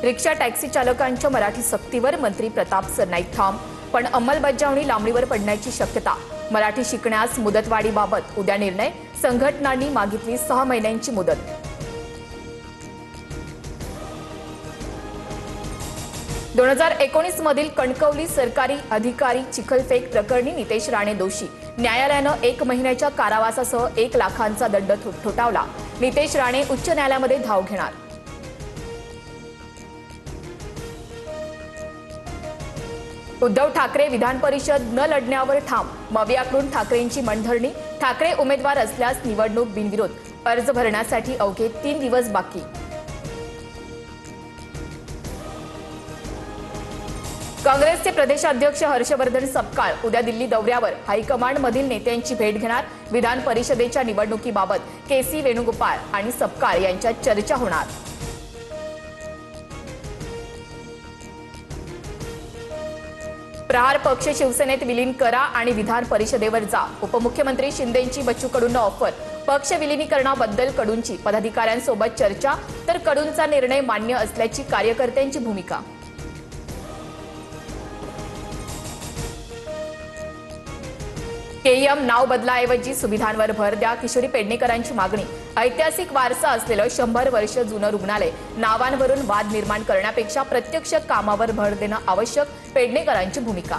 Rickshaw taxi चालकांच्या मराठी सक्तीवर मंत्री प्रताप सरनाईक ठाम, पण अंमलबजावणी लांबणीवर पडण्याची शक्यता। मराठी शिकण्यास मुदतवाढीबाबत उद्या निर्णय, संघटनांनी मागितली 6 महिन्यांची मुदत। – 2019 मधील कणकवली सरकारी अधिकारी चिखलफेक प्रकरणी नितेश राणे दोषी, न्यायालयानं 1 महिन्याच्या कारावासासह 1 लाखांचा दंड ठोठावला। नितेश राणे उच्च न्यायालयामध्ये धाव घेणार। उद्धव ठाकरे विधान परिषद न लढण्यावर ठाम, मवियाकडून ठाकरेंची मनधरणी। ठाकरे उमेदवार असल्यास निवडणूक बिनविरोध, अर्ज भरण्यासाठी अवघे 3 दिवस बाकी। काँग्रेसचे प्रदेशाध्यक्ष हर्षवर्धन सपकाळ उद्या दिल्ली दौऱ्यावर, हायकमांडमधील नेत्यांची भेट घेणार। विधान परिषदेच्या निवडणुकीबाबत के.सी. वेणुगोपाळ आणि सपकाळ यांच्यात चर्चा होणार। प्रहार पक्ष शिवसेनेत विलीन करा आणि विधान परिषदेवर जा, उपमुख्यमंत्री शिंदेंची बच्चू कडूंना ऑफर। पक्ष विलीनीकरणाबद्दल कडूंची पदाधिकाऱ्यांसोबत चर्चा, तर कडूंचा निर्णय मान्य असल्याची कार्यकर्त्यांची भूमिका। केईएम नाव बदलाऐवजी सुविधांवर भर द्या, किशोरी पेडणेकरांची मागणी। ऐतिहासिक वारसा असलेलं 100 वर्ष जुनं रुग्णालय नावांवरून वाद निर्माण करण्यापेक्षा प्रत्यक्ष कामावर भर देणं आवश्यक, पेडणेकरांची भूमिका।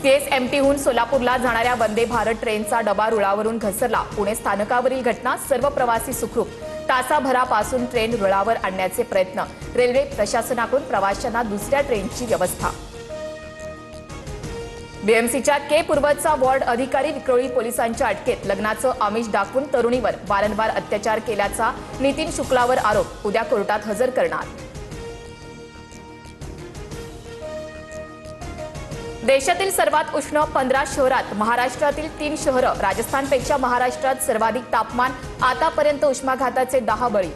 सीएसएमटीहून सोलापूरला जाणाऱ्या वंदे भारत ट्रेनचा डबा रुळावरून घसरला। पुणे स्थानकावरील घटना, सर्व प्रवासी सुखरूप। तासाभरापासून ट्रेन रुळावर आणण्याचे प्रयत्न, रेल्वे प्रशासनाकडून प्रवाशांना दुसऱ्या ट्रेनची व्यवस्था। बीएमसीच्या के पूर्वचा वॉर्ड अधिकारी विक्रोळी पोलिसांच्या अटकेत, लग्नाचं आमिष दाखवून तरुणीवर वारंवार अत्याचार केल्याचा नितीन शुक्लावर आरोप, उद्या कोर्टात हजर करणार। देशातील सर्वात उष्ण 15 शहरात महाराष्ट्रातील 3 शहरं, राजस्थानपेक्षा महाराष्ट्रात सर्वाधिक तापमान, आतापर्यंत उष्माघाताचे 10 बळी।